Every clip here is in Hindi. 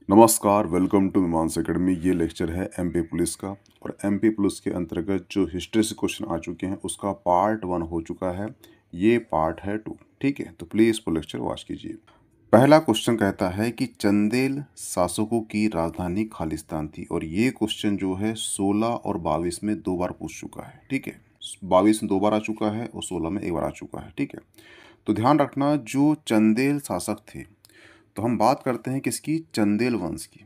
नमस्कार, वेलकम टू मीमांस एकेडमी। ये लेक्चर है एमपी पुलिस का और एमपी पुलिस के अंतर्गत जो हिस्ट्री से क्वेश्चन आ चुके हैं उसका पार्ट 1 हो चुका है। ये पार्ट है 2। ठीक है, तो प्लीज़ वो लेक्चर वॉच कीजिए। पहला क्वेश्चन कहता है कि चंदेल शासकों की राजधानी खालिस्तान थी और ये क्वेश्चन जो है 16 और 22 में 2 बार पूछ चुका है। ठीक है, 22 में 2 बार आ चुका है और 16 में 1 बार आ चुका है। ठीक है, तो ध्यान रखना, जो चंदेल शासक थे, तो हम बात करते हैं किसकी? चंदेल वंश की।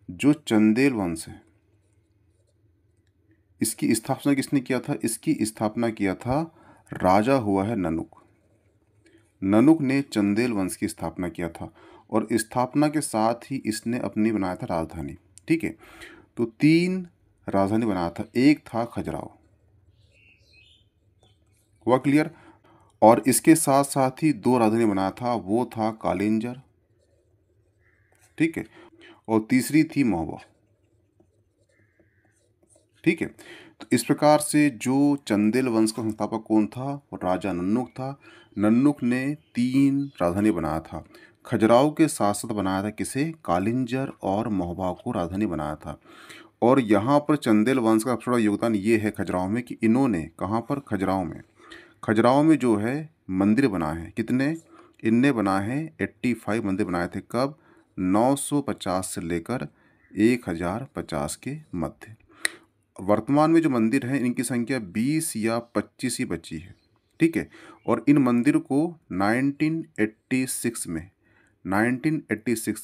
जो चंदेल वंश है, इसकी स्थापना किसने किया था? इसकी स्थापना किया था राजा हुआ है ननुक। ननुक ने चंदेल वंश की स्थापना किया था और स्थापना के साथ ही इसने अपनी बनाया था राजधानी। ठीक है, तो 3 राजधानी बनाया था। एक था खजुराहो, हुआ क्लियर? और इसके साथ साथ ही 2 राजधानी बनाया था, वो था कालिंजर। ठीक है, और तीसरी थी महोबा। ठीक है, तो इस प्रकार से जो चंदेल वंश का संस्थापक कौन था? वो राजा नन्नुक था। नन्नुक ने 3 राजधानी बनाया था। खजुराहो के साथ साथ बनाया था किसे? कालिंजर और महोबा को राजधानी बनाया था। और यहाँ पर चंदेल वंश का सबसे बड़ा योगदान ये है खजुराहो में कि इन्होंने, कहाँ पर? खजुराहो में जो है मंदिर बनाए हैं। कितने? इनने बनाए हैं 85 मंदिर बनाए थे। कब? 950 से लेकर 1050 के मध्य। वर्तमान में जो मंदिर हैं इनकी संख्या 20 या 25 ही बची है। ठीक है, और इन मंदिर को 1986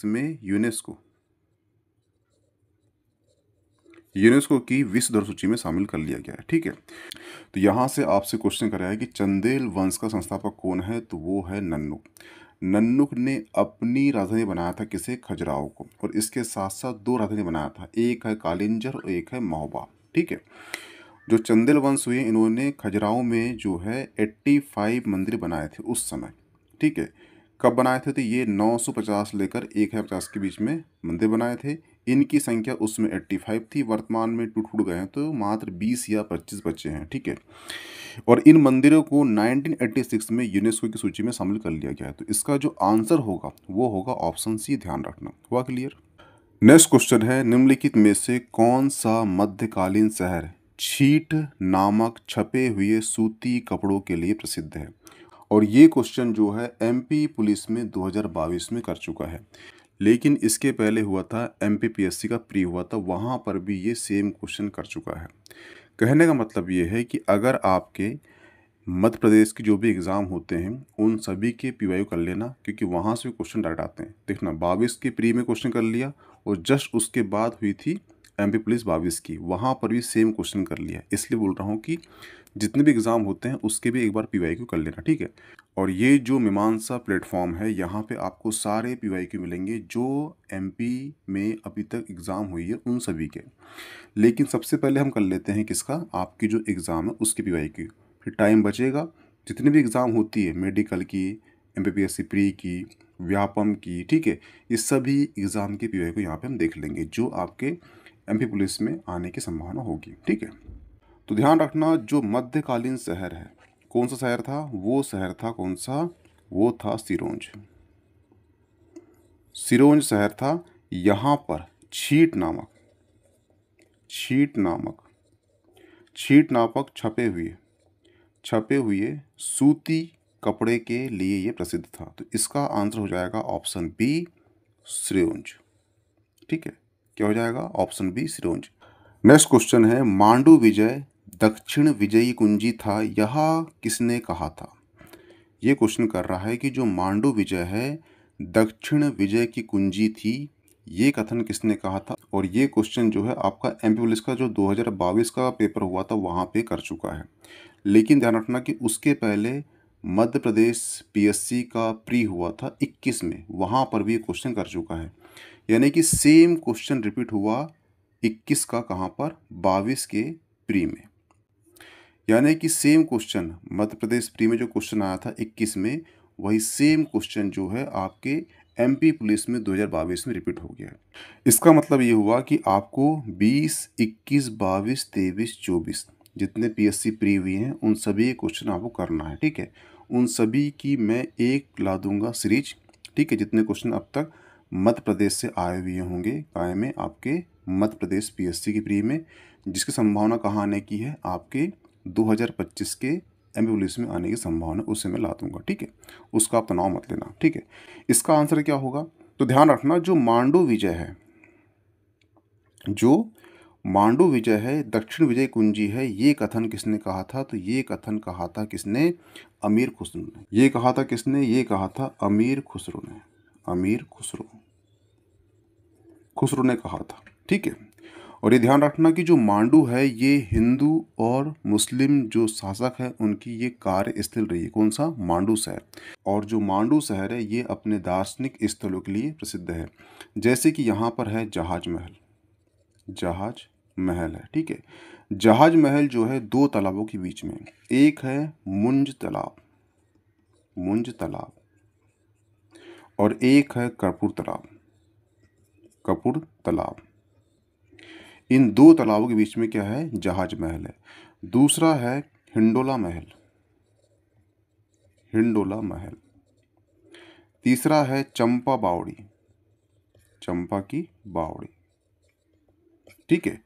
में यूनेस्को की विश्व धरोहर सूची में शामिल कर लिया गया है। ठीक है, तो यहाँ से आपसे क्वेश्चन कराया कि चंदेल वंश का संस्थापक कौन है? तो वो है नन्नुक। नन्नुक ने अपनी राजधानी बनाया था किसे? खजुराहो को। और इसके साथ साथ 2 राजधानी बनाया था, एक है कालिंजर और एक है महोबा। ठीक है, जो चंदेल वंश हुए इन्होंने खजुराहो में जो है 85 मंदिर बनाए थे उस समय। ठीक है, कब बनाए थे? तो ये 950 लेकर 1050 के बीच में मंदिर बनाए थे। इनकी संख्या उसमें 85 थी, वर्तमान में टूट गए हैं तो मात्र 20 या 25 बचे हैं। ठीक है, और इन मंदिरों को 1986 में यूनेस्को की सूची में शामिल कर लिया गया है। तो इसका जो आंसर होगा वो होगा ऑप्शन सी। ध्यान रखना। हुआ क्लियर? नेक्स्ट क्वेश्चन है, निम्नलिखित में से कौन सा मध्यकालीन शहर छीट नामक छपे हुए सूती कपड़ों के लिए प्रसिद्ध है? और ये क्वेश्चन जो है एमपी पुलिस में 2022 में कर चुका है, लेकिन इसके पहले हुआ था एमपीपीएससी का प्री हुआ था, वहाँ पर भी ये सेम क्वेश्चन कर चुका है। कहने का मतलब ये है कि अगर आपके मध्य प्रदेश की जो भी एग्ज़ाम होते हैं उन सभी के पीवाईक्यू कर लेना, क्योंकि वहाँ से क्वेश्चन डायरेक्ट आते हैं। देखना, 22 के प्री में क्वेश्चन कर लिया और जस्ट उसके बाद हुई थी एमपी पुलिस 22 की, वहाँ पर भी सेम क्वेश्चन कर लिया। इसलिए बोल रहा हूँ कि जितने भी एग्ज़ाम होते हैं उसके भी एक बार पीवाईक्यू कर लेना। ठीक है, और ये जो मीमांसा प्लेटफॉर्म है, यहाँ पे आपको सारे पीवाईक्यू मिलेंगे जो एमपी में अभी तक एग्ज़ाम हुई है उन सभी के। लेकिन सबसे पहले हम कर लेते हैं किसका? आपकी जो एग्ज़ाम है उसकी पीवाईक्यू, फिर टाइम बचेगा। जितनी भी एग्ज़ाम होती है, मेडिकल की, एमपीपीएससी प्री की, व्यापम की, ठीक है, ये सभी एग्ज़ाम के पीवाईक्यू यहाँ पे हम देख लेंगे जो आपके एमपी पुलिस में आने की संभावना होगी। ठीक है, तो ध्यान रखना, जो मध्यकालीन शहर है, कौन सा शहर था? वो शहर था कौन सा? वो था सिरोंज। सिरोंज शहर था। यहाँ पर छीट नामक छपे हुए सूती कपड़े के लिए ये प्रसिद्ध था। तो इसका आंसर हो जाएगा ऑप्शन बी, सिरोंज। ठीक है, क्या हो जाएगा? Option B, Sironj. Next question है, मांडू विजय दक्षिण विजयी कुंजी था, यह किसने कहा था? ये क्वेश्चन कर रहा है कि जो मांडू विजय है दक्षिण विजय की कुंजी थी, ये कथन किसने कहा था? और ये क्वेश्चन जो है आपका एमपी पुलिस का जो 2022 का पेपर हुआ था वहाँ पे कर चुका है। लेकिन ध्यान रखना कि उसके पहले मध्य प्रदेश पीएससी का प्री हुआ था 21 में, वहाँ पर भी क्वेश्चन कर चुका है। यानी कि सेम क्वेश्चन रिपीट हुआ 21 का, कहाँ पर? 22 के प्री में। यानी कि same question Madhya Pradesh pre में जो क्वेश्चन आया था 21 में, वही सेम क्वेश्चन जो है आपके एमपी पुलिस में 2022 में रिपीट हो गया है। इसका मतलब ये हुआ कि आपको 20, 21, 22, 23, 24 जितने पीएससी प्री हुई हैं उन सभी क्वेश्चन आपको करना है। ठीक है, उन सभी की मैं एक ला दूंगा सीरीज। ठीक है, जितने क्वेश्चन अब तक मध्य प्रदेश से आए हुए होंगे काय में, आपके मध्य प्रदेश पीएससी की प्री में, जिसकी संभावना कहाँ आने की है, आपके 2025 के एमपी पुलिस में आने की संभावना, उससे मैं ला दूंगा। ठीक है, उसका आप तनाव मत लेना। ठीक है, इसका आंसर क्या होगा, तो ध्यान रखना जो मांडू विजय है, जो मांडू विजय है, दक्षिण विजय कुंजी है, ये कथन किसने कहा था, तो ये कथन कहा था किसने, अमीर खुसरो ने। ये कहा था किसने, ये कहा था अमीर खुसरो ने। अमीर खुसरो ने कहा था। ठीक है, और ये ध्यान रखना कि जो मांडू है ये हिंदू और मुस्लिम जो शासक है उनकी ये कार्यस्थल रही है। कौन सा, मांडू शहर। और जो मांडू शहर है ये अपने दार्शनिक स्थलों के लिए प्रसिद्ध है। जैसे कि यहाँ पर है जहाज महल, जहाज महल है। ठीक है, जहाज महल जो है दो तालाबों के बीच में, एक है मुंज तालाब, मुंज तालाब, और एक है कर्पूर तालाब, कपूर तालाब। इन दो तालाबों के बीच में क्या है, जहाज महल है। दूसरा है हिंडोला महल, हिंडोला महल। तीसरा है चंपा बावड़ी, चंपा की बावड़ी। ठीक है,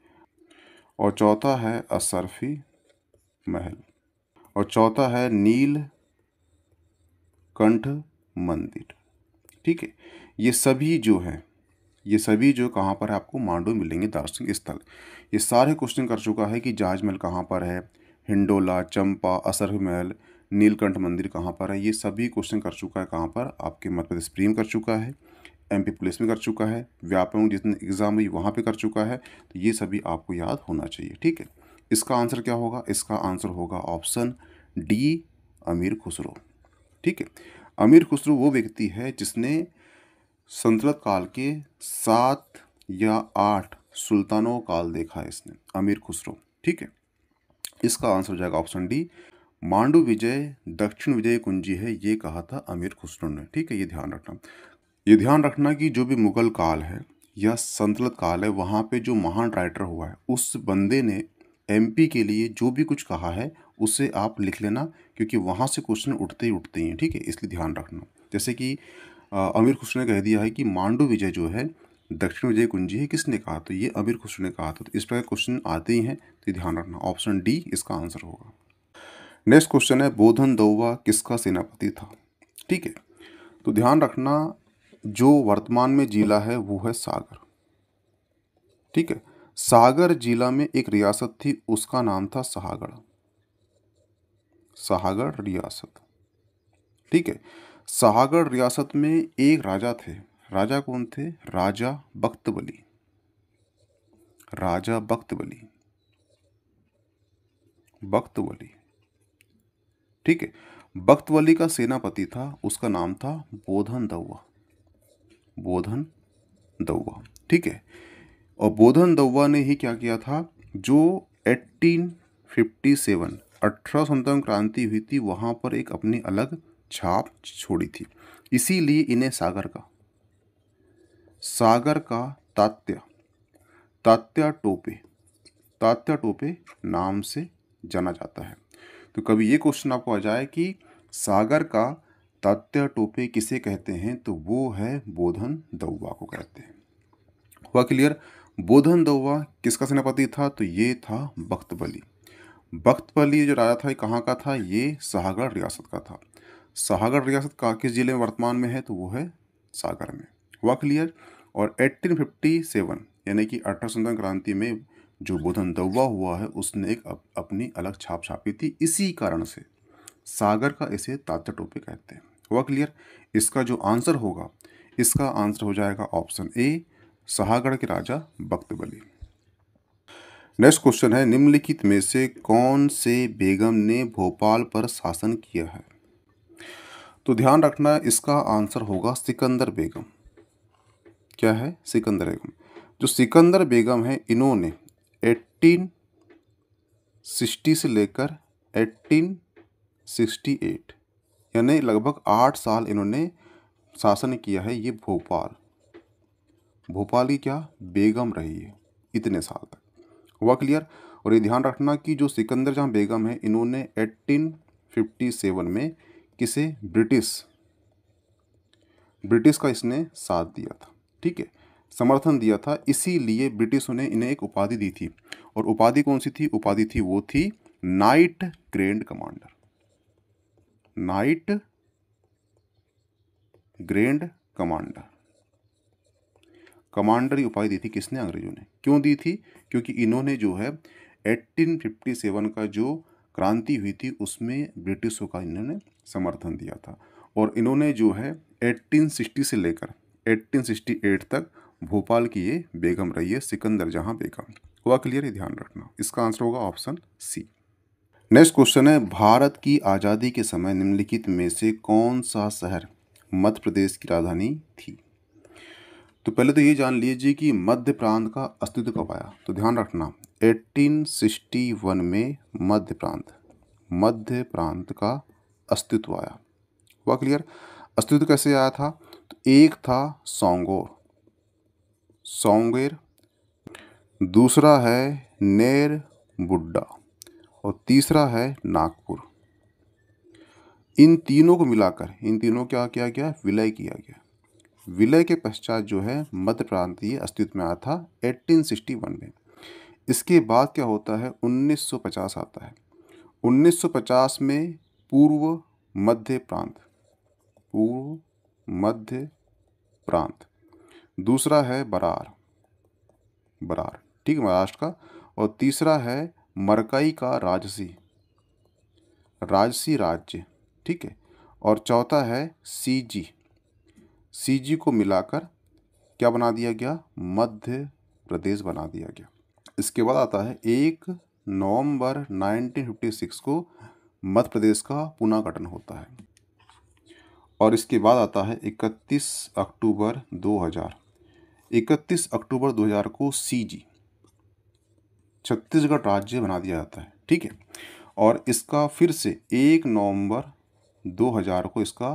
और चौथा है असरफी महल, और चौथा है नीलकंठ मंदिर। ठीक है, ये सभी जो है, ये सभी जो कहाँ पर है, आपको मांडू मिलेंगे दार्शनिक स्थल। ये सारे क्वेश्चन कर चुका है कि जहाज महल कहाँ पर है, हिंडोला, चंपा, असरफी महल, नीलकंठ मंदिर कहाँ पर है, ये सभी क्वेश्चन कर चुका है कहाँ पर, आपके मध्य प्रदेश प्री में कर चुका है, एमपी पुलिस में कर चुका है, व्यापक जितने एग्जाम हुई वहाँ पे कर चुका है। तो ये सभी आपको याद होना चाहिए। ठीक है, इसका आंसर क्या होगा, इसका आंसर होगा ऑप्शन डी, अमीर खुसरो। ठीक है, अमीर खुसरो वो व्यक्ति है जिसने संतलत काल के 7 या 8 सुल्तानों काल देखा है इसने, अमीर खुसरो। ठीक है, इसका आंसर हो जाएगा ऑप्शन डी, मांडू विजय दक्षिण विजय कुंजी है, ये कहा था अमीर खुसरो ने। ठीक है, ये ध्यान रखना। ये ध्यान रखना कि जो भी मुगल काल है या संतलत काल है, वहाँ पे जो महान राइटर हुआ है उस बंदे ने एमपी के लिए जो भी कुछ कहा है उसे आप लिख लेना, क्योंकि वहाँ से क्वेश्चन उठते ही उठते हैं। ठीक है, इसलिए ध्यान रखना। जैसे कि अमीर खुसरो ने कह दिया है कि मांडू विजय जो है दक्षिण विजय कुंजी है, किसने कहा, तो ये अमीर खुसरो ने कहा था। तो इस प्रकार क्वेश्चन आते ही हैं, तो ध्यान रखना, ऑप्शन डी इसका आंसर होगा। नेक्स्ट क्वेश्चन है, बोधन दौवा किसका सेनापति था। ठीक है, तो ध्यान रखना जो वर्तमान में जिला है वो है सागर। ठीक है, सागर जिला में एक रियासत थी, उसका नाम था सहागढ़, सहागढ़ रियासत। ठीक है, सहागढ़ रियासत में एक राजा थे। राजा कौन थे, राजा बख्तबली, राजा बख्तबली, बख्तबली। ठीक है, बख्तबली का सेनापति था, उसका नाम था बोधन दौवा, बोधन दौवा। ठीक है, और बोधन दौवा ने ही क्या किया था, जो 1857 1857 क्रांति हुई थी वहाँ पर एक अपनी अलग छाप छोड़ी थी। इसीलिए इन्हें सागर का तात्या, तात्या टोपे, तात्या टोपे नाम से जाना जाता है। तो कभी ये क्वेश्चन आपको आ जाए कि सागर का तात्या टोपे किसे कहते हैं, तो वो है बोधन दौवा को कहते हैं। हुआ क्लियर। बोधन दौवा किसका सेनापति था, तो ये था बख्तबली। बख्तबली जो राजा था ये कहाँ का था, ये सहागढ़ रियासत का था। सहागढ़ रियासत का किस जिले में वर्तमान में है, तो वो है सागर में। हुआ क्लियर। और 1857 यानी कि 1857 क्रांति में जो बोधन दौवा हुआ है उसने एक अपनी अलग छाप छापी थी, इसी कारण से सागर का इसे तात्या टोपे कहते हैं। हुआ क्लियर। इसका जो आंसर होगा, इसका आंसर हो जाएगा ऑप्शन ए, सहागढ़ के राजा बख्तबली। नेक्स्ट क्वेश्चन है, निम्नलिखित में से कौन से बेगम ने भोपाल पर शासन किया है। तो ध्यान रखना इसका आंसर होगा सिकंदर बेगम। क्या है, सिकंदर बेगम। जो सिकंदर बेगम है इन्होंने 1860 से लेकर 1868 यानी लगभग 8 साल इन्होंने शासन किया है। ये भोपाल की क्या बेगम रही है इतने साल तक। हुआ क्लियर। और ये ध्यान रखना कि जो सिकंदर जहां बेगम है इन्होंने 1857 में किसे, ब्रिटिश का इसने साथ दिया था, ठीक है, समर्थन दिया था, इसीलिए ब्रिटिशों ने इन्हें एक उपाधि दी थी। और उपाधि कौन सी थी? उपाधि थी वो थी night grand commander. Night grand commander, commander की उपाधि दी थी किसने? अंग्रेजों ने। क्यों दी थी? क्योंकि इन्होंने जो है 1857 का जो क्रांति हुई थी उसमें ब्रिटिशों का इन्होंने समर्थन दिया था। और इन्होंने जो है 1860 से लेकर 1868 तक भोपाल की ये बेगम रही है, सिकंदर जहां बेगम। हुआ क्लियर? है, ध्यान रखना। इसका आंसर होगा ऑप्शन सी। नेक्स्ट क्वेश्चन है, भारत की आज़ादी के समय निम्नलिखित में से कौन सा शहर मध्य प्रदेश की राजधानी थी? तो पहले तो ये जान लीजिए कि मध्य प्रांत का अस्तित्व कब आया। तो ध्यान रखना 1861 में मध्य प्रांत का अस्तित्व आया। हुआ क्लियर? अस्तित्व कैसे आया था? तो एक था सोंगेर, दूसरा है नेर बुड्डा और तीसरा है नागपुर। इन तीनों को मिलाकर इन तीनों क्या किया गया? विलय किया गया। विलय के पश्चात जो है मध्य प्रांतीय अस्तित्व में आया था 1861 में। इसके बाद क्या होता है? 1950 आता है। 1950 में पूर्व मध्य प्रांत, दूसरा है बरार, ठीक है, महाराष्ट्र का, और तीसरा है मरकई का राजसी राज्य, ठीक है, और चौथा है सीजी को मिलाकर क्या बना दिया गया? मध्य प्रदेश बना दिया गया। इसके बाद आता है 1 नवंबर 1956 को मध्य प्रदेश का पुनः गठन होता है। और इसके बाद आता है 31 अक्टूबर 2000 को सीजी छत्तीसगढ़ राज्य बना दिया जाता है, ठीक है। और इसका फिर से 1 नवंबर 2000 को इसका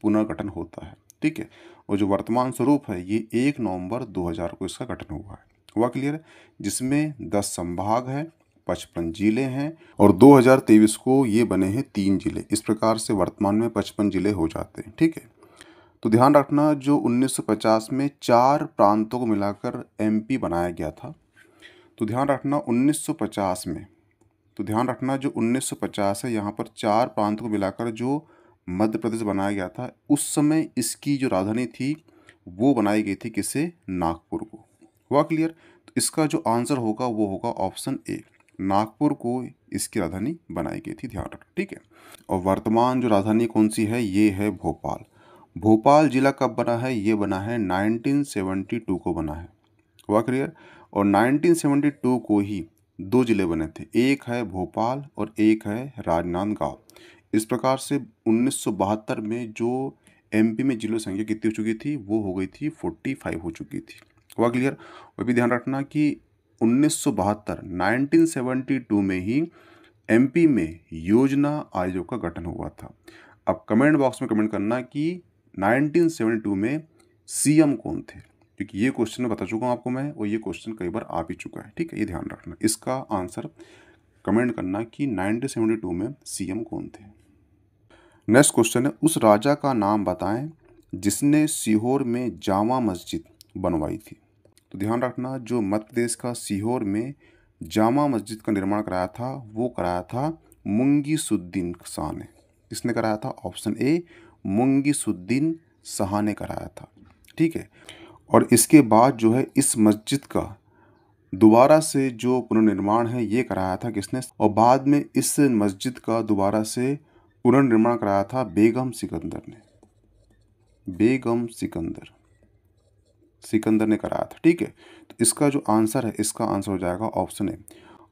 पुनर्गठन होता है, ठीक है। और जो वर्तमान स्वरूप है ये 1 नवंबर 2000 को इसका गठन हुआ है। हुआ क्लियर? जिसमें 10 संभाग हैं, 55 जिले हैं और 2023 को ये बने हैं 3 जिले। इस प्रकार से वर्तमान में 55 जिले हो जाते हैं, ठीक है। तो ध्यान रखना जो 1950 में 4 प्रांतों को मिलाकर एमपी बनाया गया था। तो ध्यान रखना 1950 में, तो ध्यान रखना जो 1950 है यहाँ पर 4 प्रांतों को मिलाकर जो मध्य प्रदेश बनाया गया था, उस समय इसकी जो राजधानी थी वो बनाई गई थी किसे? नागपुर को। हुआ क्लियर? तो इसका जो आंसर होगा वो होगा ऑप्शन ए, नागपुर को इसकी राजधानी बनाई गई थी, ध्यान रखना, ठीक है। और वर्तमान जो राजधानी कौन सी है? ये है भोपाल। भोपाल जिला कब बना है? ये बना है 1972 को बना है। हुआ क्लियर? और 1972 को ही 2 जिले बने थे, एक है भोपाल और एक है राजनांदगांव। इस प्रकार से 1972 में जो एमपी में जिलों की संख्या कितनी हो चुकी थी? वो हो गई थी 45 हो चुकी थी। हुआ क्लियर? और भी ध्यान रखना कि 1972 में ही एमपी में योजना आयोग का गठन हुआ था। अब कमेंट बॉक्स में कमेंट करना कि 1972 में सीएम कौन थे, क्योंकि ये क्वेश्चन बता चुका हूँ आपको मैं और ये क्वेश्चन कई बार आ भी चुका है, ठीक है। ये ध्यान रखना। इसका आंसर कमेंट करना कि 1972 में सीएम कौन थे। नेक्स्ट क्वेश्चन है, उस राजा का नाम बताएं जिसने सीहोर में जामा मस्जिद बनवाई थी। तो ध्यान रखना जो मध्य प्रदेश का सीहोर में जामा मस्जिद का निर्माण कराया था वो कराया था मुंगीसुद्दीन शाह ने। किसने कराया था? ऑप्शन ए, मुंगीसुद्दीन शाह ने कराया था, ठीक है। और इसके बाद जो है इस मस्जिद का दोबारा से जो पुनर्निर्माण है ये कराया था किसने? और बाद में इस मस्जिद का दोबारा से पुनर्निर्माण कराया था बेगम सिकंदर ने। बेगम सिकंदर ने कराया था, ठीक है। तो इसका जो आंसर है, इसका आंसर हो जाएगा ऑप्शन ए।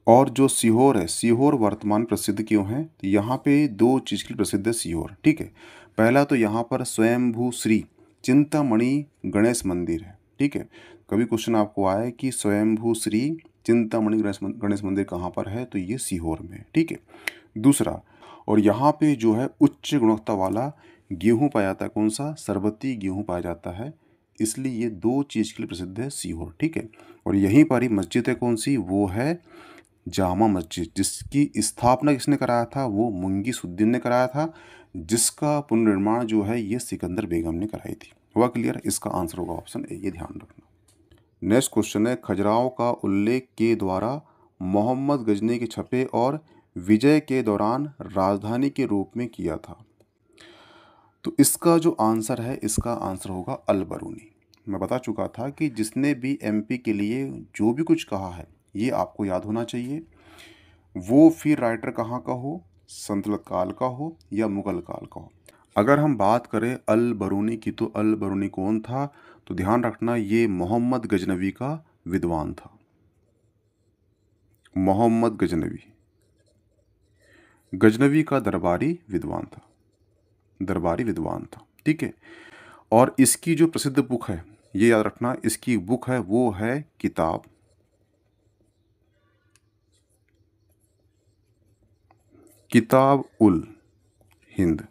और जो सीहोर है, सीहोर वर्तमान प्रसिद्ध क्यों है? तो यहाँ पे 2 चीज़ के लिए प्रसिद्ध है सीहोर, ठीक है। पहला तो यहाँ पर स्वयंभू श्री चिंतामणि गणेश मंदिर है, ठीक है। कभी क्वेश्चन आपको आए कि स्वयंभू श्री चिंतामणि गणेश मंदिर कहाँ पर है? तो ये सीहोर में है, ठीक है। दूसरा, और यहाँ पे जो है उच्च गुणवत्ता वाला गेहूँ पाया जाता है। कौन सा? सरबती गेहूँ पाया जाता है, इसलिए ये 2 चीज़ के लिए प्रसिद्ध है सीहोर, ठीक है। और यहीं पर ही मस्जिद है कौन सी? वो है जामा मस्जिद, जिसकी स्थापना किसने कराया था? वो मुंगीसुद्दीन ने कराया था, जिसका पुनर्निर्माण जो है ये सिकंदर बेगम ने कराई थी। हुआ क्लियर? इसका आंसर होगा ऑप्शन ए, ये ध्यान रखना। नेक्स्ट क्वेश्चन है, खजुराहो का उल्लेख के द्वारा मोहम्मद गजनी के छपे और विजय के दौरान राजधानी के रूप में किया था। तो इसका जो आंसर है, इसका आंसर होगा अल-बरूनी। मैं बता चुका था कि जिसने भी एमपी के लिए जो भी कुछ कहा है ये आपको याद होना चाहिए, वो फिर राइटर कहाँ का हो, सल्तनत काल का हो या मुगल काल का हो। अगर हम बात करें अल-बरूनी की, तो अल-बरूनी कौन था? तो ध्यान रखना, ये मोहम्मद गजनवी का विद्वान था। मोहम्मद गजनवी का दरबारी विद्वान था, दरबारी विद्वान था, ठीक है। और इसकी जो प्रसिद्ध बुक है, ये याद रखना, इसकी बुक है वो है किताब उल हिंद,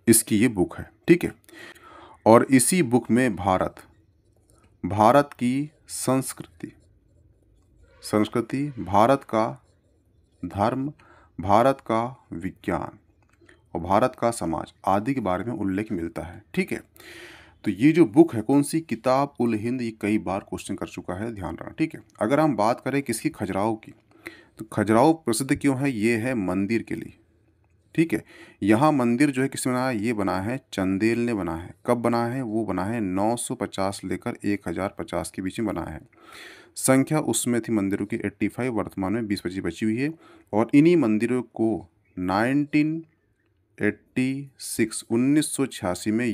इसकी ये बुक है, ठीक है। और इसी बुक में भारत की संस्कृति, भारत का धर्म, भारत का विज्ञान और भारत का समाज आदि के बारे में उल्लेख मिलता है, ठीक है। तो ये जो बुक है कौन सी, किताब उल हिंद, ये कई बार क्वेश्चन कर चुका है, ध्यान रखना, ठीक है। अगर हम बात करें किसकी, खजुराहो की, तो खजुराहो प्रसिद्ध क्यों है? ये है मंदिर के लिए, ठीक है। यहाँ मंदिर जो है किसने बनाया? ये बना है चंदेल ने बना है। कब बना है? वो बना है 950 लेकर 1050 के बीच में बना है। संख्या उसमें थी मंदिरों की 85, वर्तमान में 20-25 बची हुई है। और इन्हीं मंदिरों को 1986 में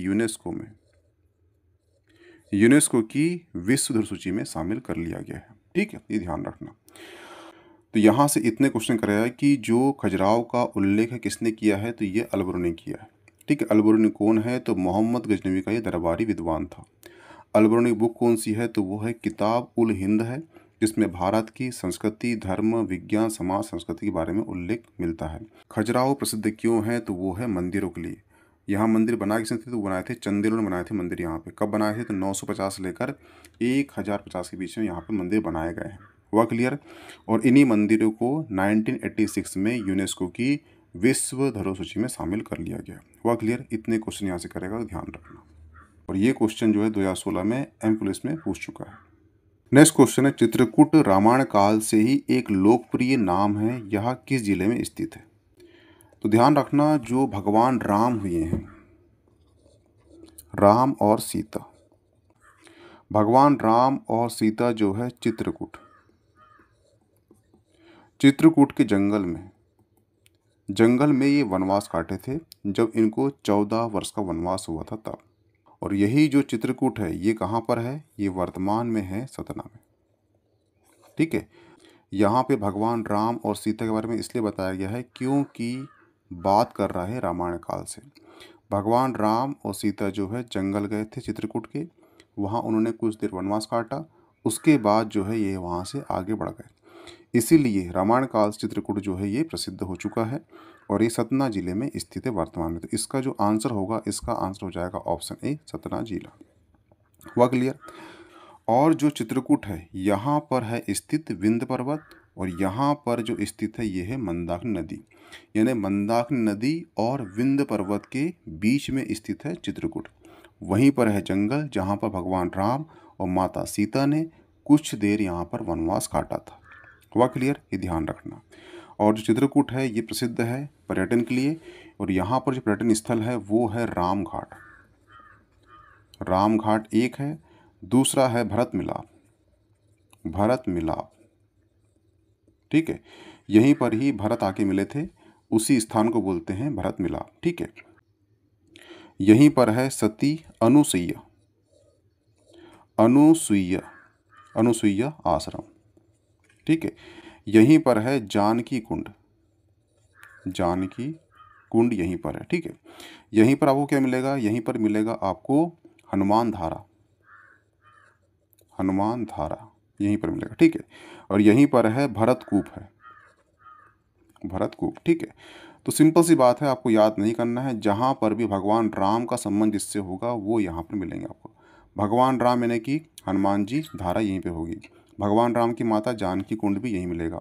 यूनेस्को की विश्व धरोहर सूची में शामिल कर लिया गया है, ठीक है, ये ध्यान रखना। तो यहाँ से इतने क्वेश्चन कराया है कि जो खजुराहो का उल्लेख है किसने किया है, तो ये अल-बरूनी किया है, ठीक है। अल-बरूनी कौन है? तो मोहम्मद गजनवी का ये दरबारी विद्वान था। अल-बरूनी की बुक कौन सी है? तो वो है किताब उल हिंद है, जिसमें भारत की संस्कृति, धर्म, विज्ञान, समाज, संस्कृति के बारे में उल्लेख मिलता है। खजुराहो प्रसिद्ध क्यों है? तो वो है मंदिरों के लिए। यहाँ मंदिर बना किसने थे? तो बनाए थे चंदेलों ने, बनाए थे मंदिर यहाँ पे। कब बनाए थे? तो 950 लेकर 1050 के बीच में यहाँ पे मंदिर बनाए गए हैं। हुआ क्लियर? और इन्हीं मंदिरों को 1986 में यूनेस्को की विश्व धरोहर सूची में शामिल कर लिया गया। हुआ क्लियर? इतने क्वेश्चन यहाँ से करेगा, ध्यान रखना। और ये क्वेश्चन जो है 2016 में एमपी पुलिस में पूछ चुका है। नेक्स्ट क्वेश्चन है, चित्रकूट रामायण काल से ही एक लोकप्रिय नाम है, यह किस जिले में स्थित है? तो ध्यान रखना, जो भगवान राम हुए हैं, राम और सीता, भगवान राम और सीता जो है चित्रकूट के जंगल में ये वनवास काटे थे, जब इनको 14 वर्ष का वनवास हुआ था तब। और यही जो चित्रकूट है ये कहाँ पर है? ये वर्तमान में है सतना में, ठीक है। यहाँ पे भगवान राम और सीता के बारे में इसलिए बताया गया है क्योंकि बात कर रहा है रामायण काल से। भगवान राम और सीता जो है जंगल गए थे चित्रकूट के, वहाँ उन्होंने कुछ देर वनवास काटा, उसके बाद जो है ये वहाँ से आगे बढ़ गए। इसीलिए रामायण काल से चित्रकूट जो है ये प्रसिद्ध हो चुका है और ये सतना जिले में स्थित है वर्तमान में। तो इसका जो आंसर होगा, इसका आंसर हो जाएगा ऑप्शन ए, सतना जिला। हुआ क्लियर? और जो चित्रकूट है यहाँ पर है स्थित विंध्य पर्वत, और यहाँ पर जो स्थित है ये है मंदाकिनी नदी, यानी मंदाकिनी नदी और विंध्य पर्वत के बीच में स्थित है चित्रकूट। वहीं पर है जंगल जहाँ पर भगवान राम और माता सीता ने कुछ देर यहाँ पर वनवास काटा था। हुआ क्लियर? ये ध्यान रखना। और जो चित्रकूट है ये प्रसिद्ध है पर्यटन के लिए, और यहाँ पर जो पर्यटन स्थल है वो है रामघाट। रामघाट एक है, दूसरा है भरत मिलाप, ठीक है। यहीं पर ही भरत आके मिले थे, उसी स्थान को बोलते हैं भरत मिलाप, ठीक है। यहीं पर है सती अनुसुईया आश्रम, ठीक है। यहीं पर है जानकी कुंड यहीं पर है, ठीक है। यहीं पर आपको क्या मिलेगा? यहीं पर मिलेगा आपको हनुमान धारा यहीं पर मिलेगा, ठीक है। और यहीं पर है भरतकूप, ठीक है। तो सिंपल सी बात है, आपको याद नहीं करना है, जहाँ पर भी भगवान राम का संबंध जिससे होगा वो यहाँ पर मिलेंगे आपको। भगवान राम यानी कि हनुमान जी धारा यहीं पे होगी, भगवान राम की माता जानकी कुंड भी यहीं मिलेगा,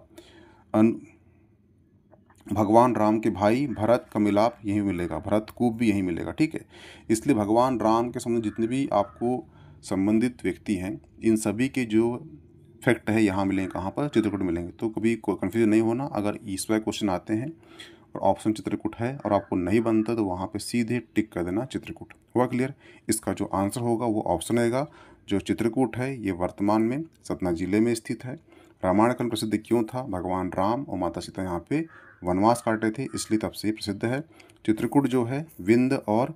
भगवान राम के भाई भरत का मिलाप यहीं मिलेगा, भरतकूप भी यहीं मिलेगा, ठीक है। इसलिए भगवान राम के संबंधित जितने भी आपको संबंधित व्यक्ति हैं, इन सभी के जो फैक्ट है यहाँ मिलेंगे, कहाँ पर, चित्रकूट मिलेंगे। तो कभी कोई कन्फ्यूजन नहीं होना। अगर इस वाले क्वेश्चन आते हैं और ऑप्शन चित्रकूट है और आपको नहीं बनता तो वहाँ पे सीधे टिक कर देना चित्रकूट। हुआ क्लियर? इसका जो आंसर होगा वो ऑप्शन रहेगा जो चित्रकूट है। ये वर्तमान में सतना जिले में स्थित है। रामायण काल प्रसिद्ध क्यों था? भगवान राम और माता सीता यहाँ पे वनवास काटे थे, इसलिए तब से प्रसिद्ध है। चित्रकूट जो है विंध्य और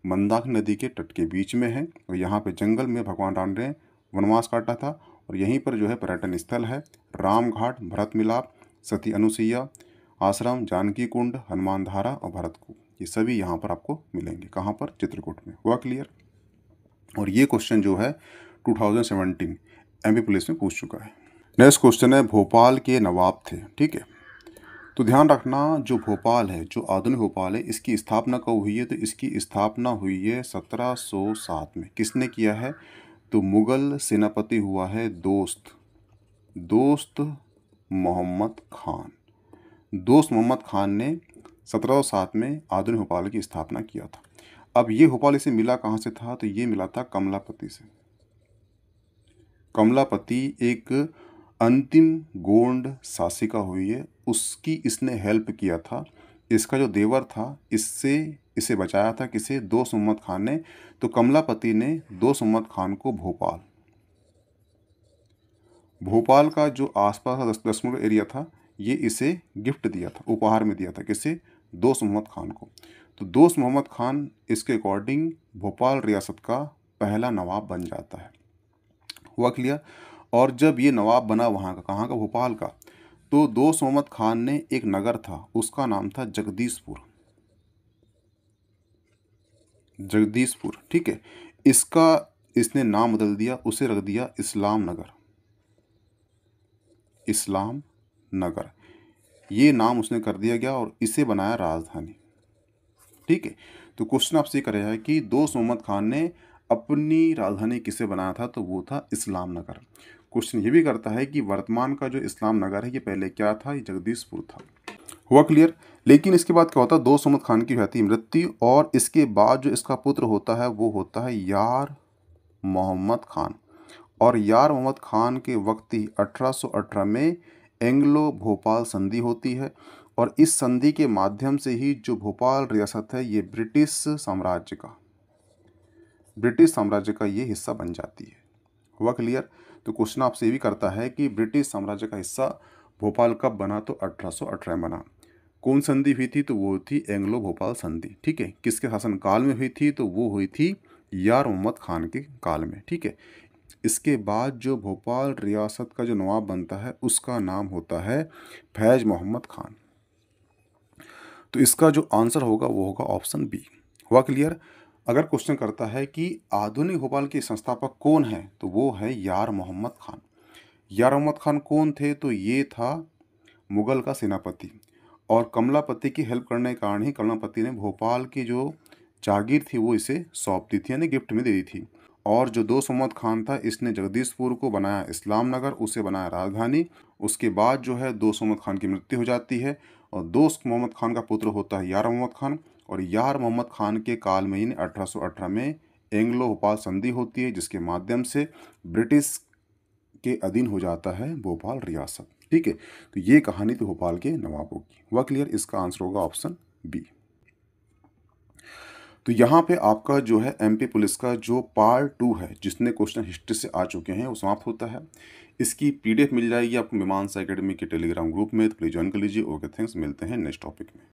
मंदाकिनी नदी के तट के बीच में है और यहाँ पे जंगल में भगवान राम ने वनवास काटा था और यहीं पर जो है पर्यटन स्थल है। राम घाट, भरत मिलाप, सती अनुसुईया आश्रम, जानकी कुंड, हनुमान धारा और भरतकूप, ये सभी यहाँ पर आपको मिलेंगे। कहाँ पर? चित्रकूट में। हुआ क्लियर? और ये क्वेश्चन जो है 2017 एमपी पुलिस में पूछ चुका है। नेक्स्ट क्वेश्चन है भोपाल के नवाब थे, ठीक है। तो ध्यान रखना, जो भोपाल है, जो आधुनिक भोपाल है, इसकी स्थापना कब हुई है? तो इसकी स्थापना हुई है 1707 में। किसने किया है? तो मुगल सेनापति हुआ है दोस्त मोहम्मद खान। दोस्त मोहम्मद खान ने 1707 में आधुनिक भोपाल की स्थापना किया था। अब ये भोपाल इसे मिला कहाँ से था? तो ये मिला था कमलापति से। कमलापति एक अंतिम गोंड शासिका हुई है, उसकी इसने हेल्प किया था। इसका जो देवर था, इसे बचाया था किसे? दोस्त मोहम्मद खान ने। तो कमलापति ने दोस्त मोहम्मद खान को भोपाल का जो आसपास का 10 किलोमीटर एरिया था, ये इसे गिफ्ट दिया था, उपहार में दिया था। किसे? दोस्त मोहम्मद खान को। तो दोस्त मोहम्मद खान इसके अकॉर्डिंग भोपाल रियासत का पहला नवाब बन जाता है। हुआ क्लियर? और जब ये नवाब बना वहाँ का, कहाँ का? भोपाल का, तो दोस्त मोहम्मद खान ने एक नगर था, उसका नाम था जगदीशपुर। ठीक है। इसने नाम बदल दिया, उसे रख दिया इस्लाम नगर। ये नाम उसने कर दिया गया और इसे बनाया राजधानी, ठीक है। तो क्वेश्चन आपसे करेगा है कि दोस्त मोहम्मद खान ने अपनी राजधानी किसे बनाया था? तो वो था इस्लाम नगर। क्वेश्चन ये भी करता है कि वर्तमान का जो इस्लाम नगर है, ये पहले क्या था? ये जगदीशपुर था। हुआ क्लियर? लेकिन इसके बाद क्या होता है? दोस्त मोहम्मद खान की हो जाती है मृत्यु और इसके बाद जो इसका पुत्र होता है वो होता है यार मोहम्मद खान। और यार मोहम्मद खान के वक्त ही 1818 में एंग्लो भोपाल संधि होती है और इस संधि के माध्यम से ही जो भोपाल रियासत है, ये ब्रिटिश साम्राज्य का ये हिस्सा बन जाती है। हुआ क्लियर? तो क्वेश्चन आपसे ये भी करता है कि ब्रिटिश साम्राज्य का हिस्सा भोपाल कब बना? तो 1818 में बना। कौन संधि हुई थी? तो वो थी एंग्लो भोपाल संधि, ठीक है। किसके शासन काल में हुई थी? तो वो हुई थी यार मोहम्मद खान के काल में, ठीक है। इसके बाद जो भोपाल रियासत का जो नवाब बनता है, उसका नाम होता है फैज मोहम्मद खान। तो इसका जो आंसर होगा वो होगा ऑप्शन बी। हुआ क्लियर? अगर क्वेश्चन करता है कि आधुनिक भोपाल के संस्थापक कौन है, तो वो है यार मोहम्मद खान। यार मोहम्मद खान कौन थे? तो ये था मुगल का सेनापति और कमलापति की हेल्प करने के कारण ही कमलापति ने भोपाल की जो जागीर थी वो इसे सौंप दी थी, यानी गिफ्ट में दे दी थी। और जो दोस्त मोहम्मद खान था, इसने जगदीशपुर को बनाया इस्लाम नगर, उसे बनाया राजधानी। उसके बाद जो है दोस्त मोहम्मद खान की मृत्यु हो जाती है और दोस्त मोहम्मद खान का पुत्र होता है यार मोहम्मद खान। और यार मोहम्मद खान के काल में ही 1818 में एंग्लो भोपाल संधि होती है, जिसके माध्यम से ब्रिटिश के अधीन हो जाता है भोपाल रियासत, ठीक है। तो ये कहानी तो भोपाल के नवाबों की। हुआ क्लियर? इसका आंसर होगा ऑप्शन बी। तो यहाँ पे आपका जो है एमपी पुलिस का जो पार्ट 2 है, जिसने क्वेश्चन हिस्ट्री से आ चुके हैं, वो समाप्त होता है। इसकी पीडीएफ मिल जाएगी आपको मीमांसा एकेडमी के टेलीग्राम ग्रुप में, तो प्लीज ज्वाइन कर लीजिए। Okay, thanks. मिलते हैं नेक्स्ट टॉपिक में।